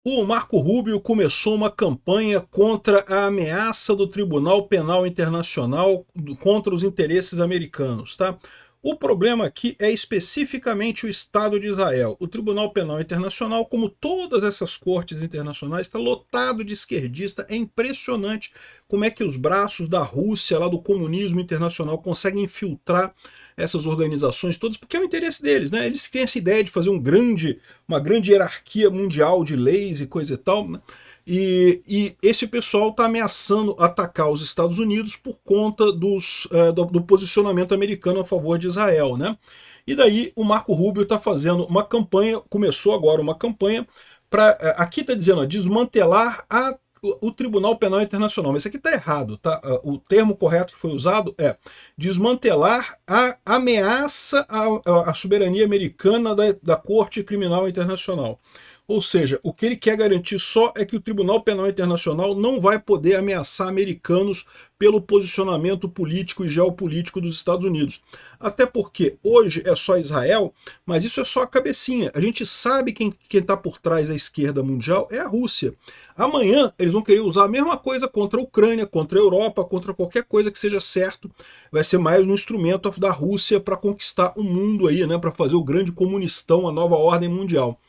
O Marco Rubio começou uma campanha contra a ameaça do Tribunal Penal Internacional contra os interesses americanos, tá? O problema aqui é especificamente o Estado de Israel. O Tribunal Penal Internacional, como todas essas cortes internacionais, está lotado de esquerdista. É impressionante como é que os braços da Rússia, lá do comunismo internacional, conseguem infiltrar essas organizações todas, porque é o interesse deles, né? Eles têm essa ideia de fazer uma grande hierarquia mundial de leis e coisa e tal, né? E esse pessoal está ameaçando atacar os Estados Unidos por conta do posicionamento americano a favor de Israel, né? E daí o Marco Rubio está fazendo uma campanha, começou agora uma campanha para, aqui está dizendo, desmantelar o Tribunal Penal Internacional, mas isso aqui está errado, tá? O termo correto que foi usado é desmantelar a ameaça à soberania americana da Corte Criminal Internacional. Ou seja, o que ele quer garantir só é que o Tribunal Penal Internacional não vai poder ameaçar americanos pelo posicionamento político e geopolítico dos Estados Unidos. Até porque hoje é só Israel, mas isso é só a cabecinha. A gente sabe quem está por trás da esquerda mundial é a Rússia. Amanhã eles vão querer usar a mesma coisa contra a Ucrânia, contra a Europa, contra qualquer coisa que seja certo. Vai ser mais um instrumento da Rússia para conquistar o mundo aí, né? Para fazer o grande comunistão, a nova ordem mundial.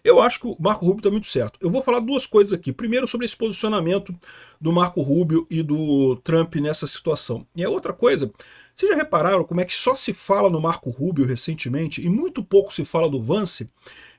Eu acho que o Marco Rubio está muito certo. Eu vou falar duas coisas aqui. Primeiro, sobre esse posicionamento do Marco Rubio e do Trump nessa situação. E a outra coisa, vocês já repararam como é que só se fala no Marco Rubio recentemente e muito pouco se fala do Vance?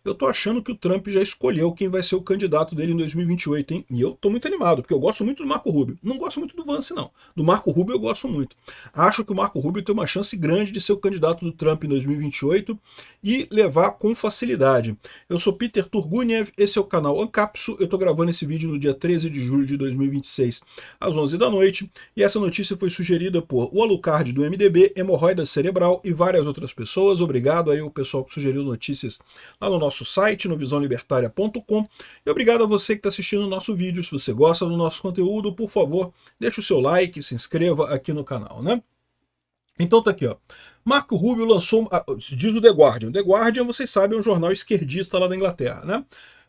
Eu tô achando que o Trump já escolheu quem vai ser o candidato dele em 2028, hein? E eu tô muito animado, porque eu gosto muito do Marco Rubio. Não gosto muito do Vance, não. Do Marco Rubio eu gosto muito. Acho que o Marco Rubio tem uma chance grande de ser o candidato do Trump em 2028 e levar com facilidade. Eu sou Peter Turguniev, esse é o canal Ancapsu. Eu tô gravando esse vídeo no dia 13 de julho de 2026, às 11 da noite. E essa notícia foi sugerida por o Alucard do MDB, Hemorroida Cerebral e várias outras pessoas. Obrigado aí ao pessoal que sugeriu notícias lá no nosso site, no visãolibertaria.com. E obrigado a você que está assistindo o nosso vídeo. Se você gosta do nosso conteúdo, por favor, deixe o seu like, se inscreva aqui no canal, né? Então tá aqui, ó. Marco Rubio lançou, diz o The Guardian. The Guardian, vocês sabem, é um jornal esquerdista lá da Inglaterra, né?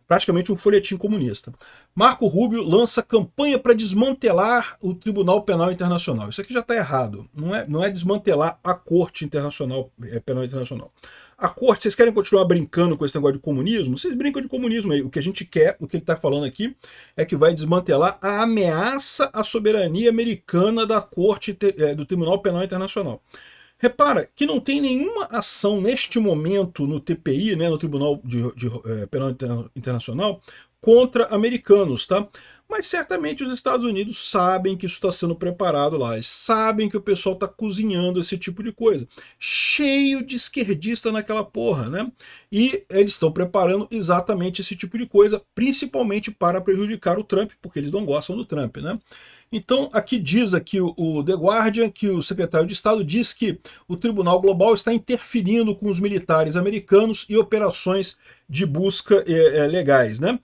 Praticamente um folhetim comunista. Marco Rubio lança campanha para desmantelar o Tribunal Penal Internacional. Isso aqui já está errado. Não é desmantelar a Corte Internacional, Penal Internacional. A Corte, vocês querem continuar brincando com esse negócio de comunismo? Vocês brincam de comunismo aí. O que a gente quer, o que ele está falando aqui, é que vai desmantelar a ameaça à soberania americana da Corte do Tribunal Penal Internacional. Repara que não tem nenhuma ação neste momento no TPI, né, no Tribunal Penal Internacional, contra americanos, tá? Mas certamente os Estados Unidos sabem que isso está sendo preparado lá, eles sabem que o pessoal está cozinhando esse tipo de coisa. Cheio de esquerdista naquela porra, né? E eles estão preparando exatamente esse tipo de coisa, principalmente para prejudicar o Trump, porque eles não gostam do Trump, né? Então, aqui diz aqui o The Guardian que o secretário de Estado diz que o Tribunal Global está interferindo com os militares americanos e operações de busca legais, né?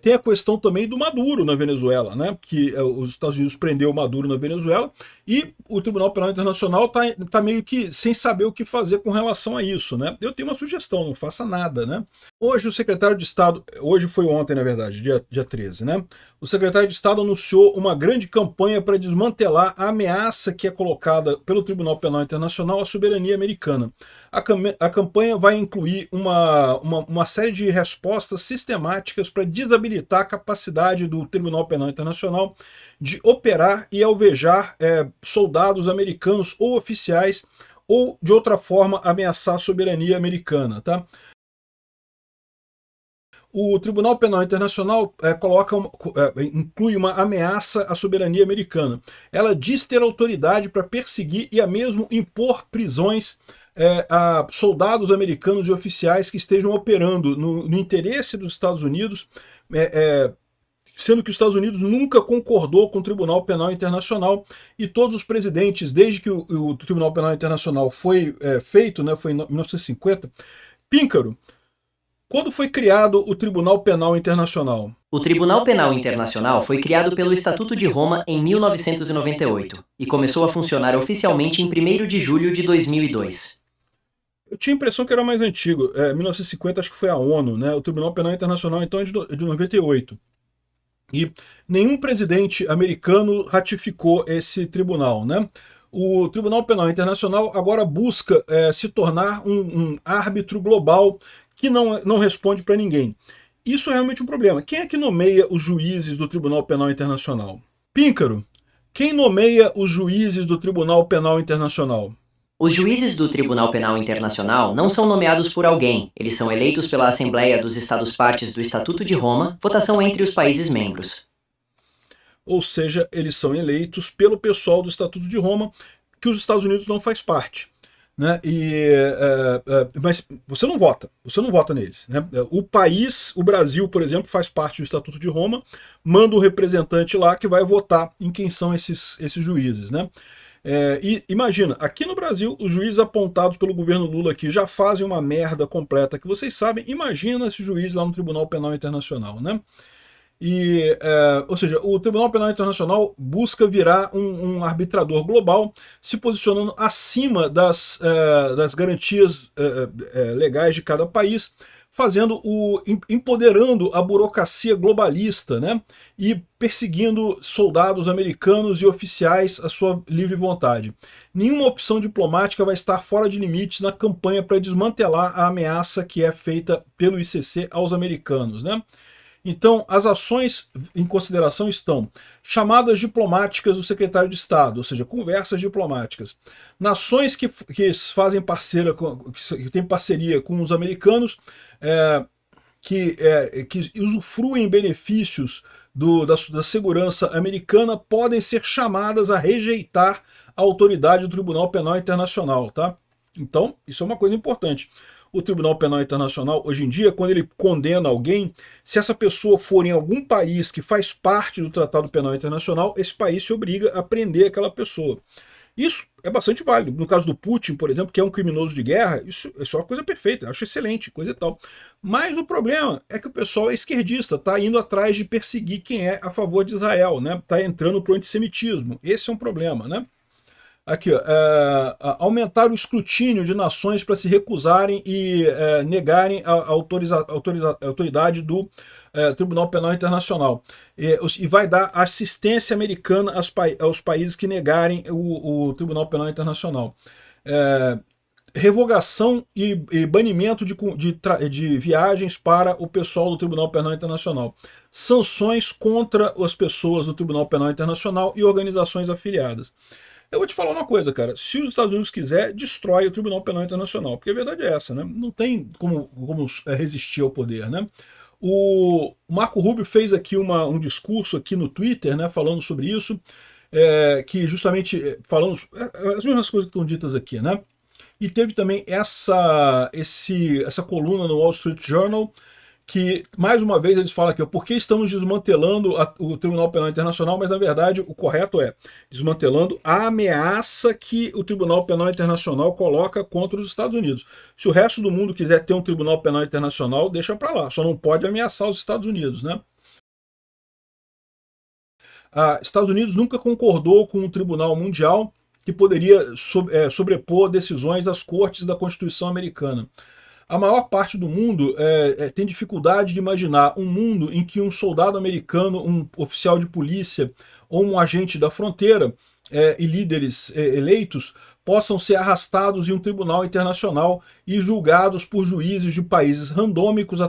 Tem a questão também do Maduro na Venezuela, né? Que os Estados Unidos prendeu o Maduro na Venezuela e o Tribunal Penal Internacional tá meio que sem saber o que fazer com relação a isso, né? Eu tenho uma sugestão, não faça nada, né? Hoje o secretário de Estado, hoje foi ontem na verdade, dia 13, né? O secretário de Estado anunciou uma grande campanha para desmantelar a ameaça que é colocada pelo Tribunal Penal Internacional à soberania americana. A campanha vai incluir uma série de respostas sistemáticas para desabilitar a capacidade do Tribunal Penal Internacional de operar e alvejar soldados americanos ou oficiais ou, de outra forma, ameaçar a soberania americana, tá? O Tribunal Penal Internacional inclui uma ameaça à soberania americana. Ela diz ter autoridade para perseguir e a mesmo impor prisões a soldados americanos e oficiais que estejam operando no interesse dos Estados Unidos, sendo que os Estados Unidos nunca concordou com o Tribunal Penal Internacional e todos os presidentes, desde que o Tribunal Penal Internacional foi feito, né, foi em 1950, Píncaro, quando foi criado o Tribunal Penal Internacional? O Tribunal Penal Internacional foi criado pelo Estatuto de Roma em 1998 e começou a funcionar oficialmente em 1º de julho de 2002. Eu tinha a impressão que era mais antigo. 1950 acho que foi a ONU, né? O Tribunal Penal Internacional então é de 98. E nenhum presidente americano ratificou esse tribunal, né? O Tribunal Penal Internacional agora busca se tornar um árbitro global que não responde para ninguém. Isso é realmente um problema. Quem é que nomeia os juízes do Tribunal Penal Internacional? Píncaro, quem nomeia os juízes do Tribunal Penal Internacional? Os juízes do Tribunal Penal Internacional não são nomeados por alguém, eles são eleitos pela Assembleia dos Estados-Partes do Estatuto de Roma, votação entre os países membros. Ou seja, eles são eleitos pelo pessoal do Estatuto de Roma, que os Estados Unidos não faz parte. Né? Mas você não vota neles. Né? O país, o Brasil, por exemplo, faz parte do Estatuto de Roma, manda um representante lá que vai votar em quem são esses juízes. Né? E imagina, aqui no Brasil, os juízes apontados pelo governo Lula aqui já fazem uma merda completa que vocês sabem. Imagina esse juiz lá no Tribunal Penal Internacional. Né? Ou seja, o Tribunal Penal Internacional busca virar um arbitrador global, se posicionando acima das garantias legais de cada país, empoderando a burocracia globalista, né? E perseguindo soldados americanos e oficiais à sua livre vontade. Nenhuma opção diplomática vai estar fora de limites na campanha para desmantelar a ameaça que é feita pelo ICC aos americanos, né? Então, as ações em consideração estão chamadas diplomáticas do secretário de Estado, ou seja, conversas diplomáticas. Nações que fazem que têm parceria com os americanos, que usufruem benefícios da segurança americana, podem ser chamadas a rejeitar a autoridade do Tribunal Penal Internacional. Tá? Então, isso é uma coisa importante. O Tribunal Penal Internacional, hoje em dia, quando ele condena alguém, se essa pessoa for em algum país que faz parte do Tratado Penal Internacional, esse país se obriga a prender aquela pessoa. Isso é bastante válido. No caso do Putin, por exemplo, que é um criminoso de guerra, isso é uma coisa perfeita, eu acho excelente, coisa e tal. Mas o problema é que o pessoal é esquerdista, está indo atrás de perseguir quem é a favor de Israel, né? Está entrando para o antissemitismo. Esse é um problema, né? Aqui, ó, aumentar o escrutínio de nações para se recusarem e negarem a autoridade do Tribunal Penal Internacional. E vai dar assistência americana aos países que negarem o Tribunal Penal Internacional. Revogação e banimento de viagens para o pessoal do Tribunal Penal Internacional. Sanções contra as pessoas do Tribunal Penal Internacional e organizações afiliadas. Eu vou te falar uma coisa, cara. Se os Estados Unidos quiser, destrói o Tribunal Penal Internacional. Porque a verdade é essa, né? Não tem como resistir ao poder, né? O Marco Rubio fez aqui um discurso aqui no Twitter, né? Falando sobre isso. Que justamente falando as mesmas coisas que estão ditas aqui, né? E teve também essa coluna no Wall Street Journal, que, mais uma vez, eles falam aqui, por que estamos desmantelando o Tribunal Penal Internacional, mas, na verdade, o correto é desmantelando a ameaça que o Tribunal Penal Internacional coloca contra os Estados Unidos. Se o resto do mundo quiser ter um Tribunal Penal Internacional, deixa para lá, só não pode ameaçar os Estados Unidos, né? Estados Unidos nunca concordou com um tribunal mundial que poderia sobrepor decisões das cortes da Constituição americana. A maior parte do mundo tem dificuldade de imaginar um mundo em que um soldado americano, um oficial de polícia ou um agente da fronteira e líderes eleitos possam ser arrastados em um tribunal internacional e julgados por juízes de países randômicos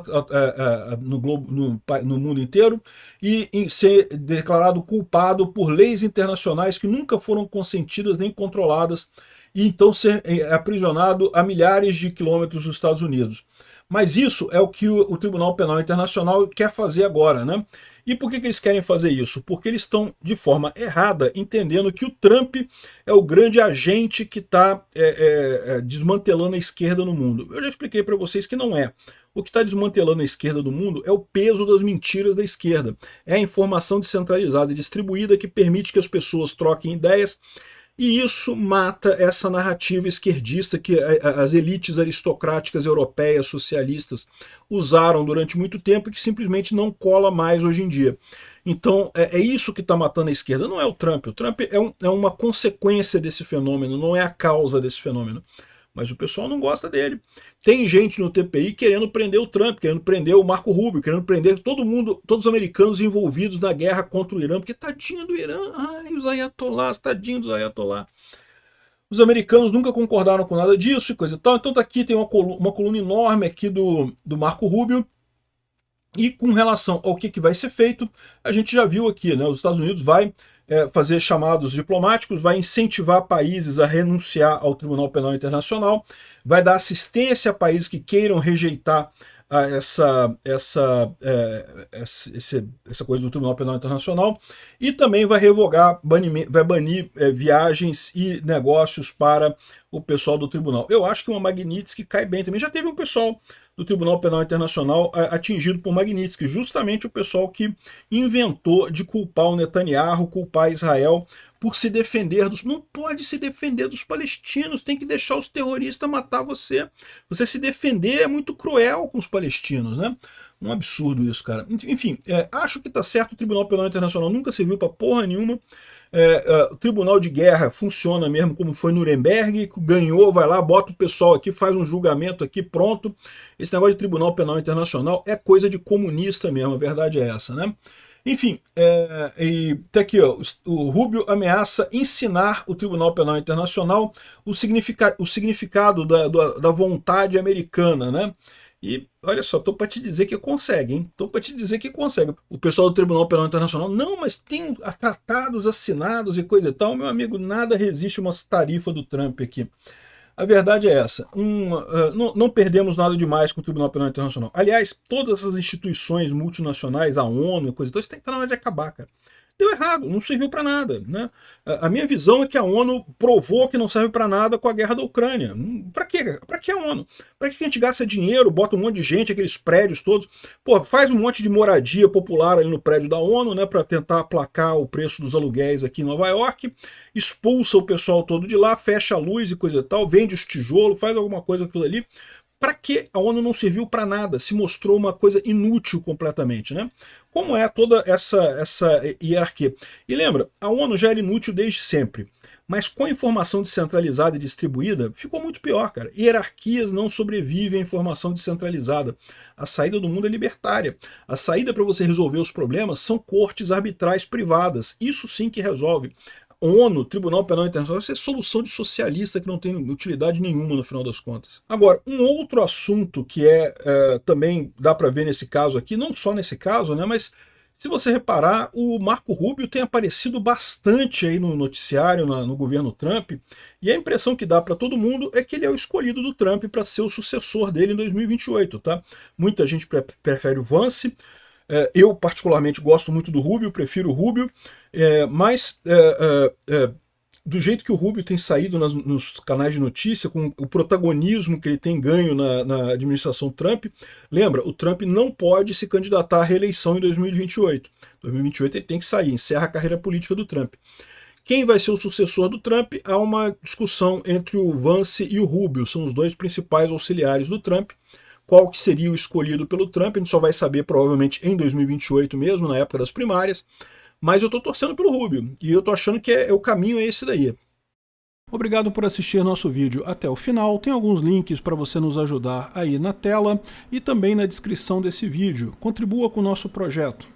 no mundo inteiro e ser declarado culpado por leis internacionais que nunca foram consentidas nem controladas e então ser aprisionado a milhares de quilômetros dos Estados Unidos. Mas isso é o que o Tribunal Penal Internacional quer fazer agora, né? E por que eles querem fazer isso? Porque eles estão, de forma errada, entendendo que o Trump é o grande agente que está desmantelando a esquerda no mundo. Eu já expliquei para vocês que não é. O que está desmantelando a esquerda do mundo é o peso das mentiras da esquerda. É a informação descentralizada e distribuída que permite que as pessoas troquem ideias. E isso mata essa narrativa esquerdista que as elites aristocráticas europeias socialistas usaram durante muito tempo e que simplesmente não cola mais hoje em dia. Então é isso que está matando a esquerda, não é o Trump. O Trump é uma consequência desse fenômeno, não é a causa desse fenômeno. mas o pessoal não gosta dele. Tem gente no TPI querendo prender o Trump, querendo prender o Marco Rubio, querendo prender todo mundo, todos os americanos envolvidos na guerra contra o Irã, porque tadinho do Irã, ai, os ayatollahs, tadinho dos ayatollahs. Os americanos nunca concordaram com nada disso e coisa e tal. Então tá aqui, tem uma coluna enorme aqui do Marco Rubio. E com relação ao que vai ser feito, a gente já viu aqui, né? Os Estados Unidos vai fazer chamados diplomáticos, vai incentivar países a renunciar ao Tribunal Penal Internacional, vai dar assistência a países que queiram rejeitar essa coisa do Tribunal Penal Internacional, e também vai revogar, vai banir viagens e negócios para o pessoal do tribunal. Eu acho que uma Magnitsky cai bem também. Já teve um pessoal do Tribunal Penal Internacional atingido por Magnitsky, justamente o pessoal que inventou de culpar o Netanyahu, culpar Israel por se defender dos... Não pode se defender dos palestinos, tem que deixar os terroristas matar você. Você se defender é muito cruel com os palestinos, né? Um absurdo isso, cara. Enfim, acho que tá certo, o Tribunal Penal Internacional nunca serviu pra porra nenhuma. O Tribunal de Guerra funciona mesmo como foi Nuremberg, ganhou, vai lá, bota o pessoal aqui, faz um julgamento aqui, pronto. Esse negócio de Tribunal Penal Internacional é coisa de comunista mesmo, a verdade é essa, né? Enfim, e tá aqui, ó, o Rubio ameaça ensinar o Tribunal Penal Internacional o significado da vontade americana, né? E olha só, tô para te dizer que consegue, hein? Tô para te dizer que consegue. O pessoal do Tribunal Penal Internacional, não, mas tem tratados assinados e coisa e tal. Meu amigo, nada resiste a uma tarifa do Trump aqui. A verdade é essa. Não perdemos nada demais com o Tribunal Penal Internacional. Aliás, todas essas instituições multinacionais, a ONU e coisa e tal, isso tem que estar na hora de acabar, cara. Deu errado, não serviu para nada, né? A minha visão é que a ONU provou que não serve para nada com a guerra da Ucrânia. Para quê? Para que a ONU? Para que a gente gasta dinheiro, bota um monte de gente, aqueles prédios todos? Pô, faz um monte de moradia popular ali no prédio da ONU, né, para tentar aplacar o preço dos aluguéis aqui em Nova York, expulsa o pessoal todo de lá, fecha a luz e coisa e tal, vende os tijolos, faz alguma coisa com aquilo ali. Para que a ONU não serviu para nada? Se mostrou uma coisa inútil completamente, né? Como é toda essa hierarquia? E lembra, a ONU já era inútil desde sempre, mas com a informação descentralizada e distribuída, ficou muito pior, cara. Hierarquias não sobrevivem à informação descentralizada. A saída do mundo é libertária. A saída para você resolver os problemas são cortes arbitrais privadas. Isso sim que resolve. ONU, Tribunal Penal Internacional, isso é solução de socialista que não tem utilidade nenhuma no final das contas. Agora, um outro assunto que também dá para ver nesse caso aqui, não só nesse caso, né, mas se você reparar, o Marco Rubio tem aparecido bastante aí no noticiário, no governo Trump, e a impressão que dá para todo mundo é que ele é o escolhido do Trump para ser o sucessor dele em 2028, tá? Muita gente prefere o Vance. Eu particularmente gosto muito do Rubio, prefiro o Rubio, mas do jeito que o Rubio tem saído nos canais de notícia, com o protagonismo que ele tem ganho na administração Trump, lembra, o Trump não pode se candidatar à reeleição em 2028. 2028 ele tem que sair, encerra a carreira política do Trump. Quem vai ser o sucessor do Trump? Há uma discussão entre o Vance e o Rubio, são os dois principais auxiliares do Trump. Qual que seria o escolhido pelo Trump, a gente só vai saber provavelmente em 2028 mesmo, na época das primárias, mas eu estou torcendo pelo Rubio, e eu estou achando que o caminho é esse daí. Obrigado por assistir nosso vídeo até o final, tem alguns links para você nos ajudar aí na tela e também na descrição desse vídeo. Contribua com o nosso projeto.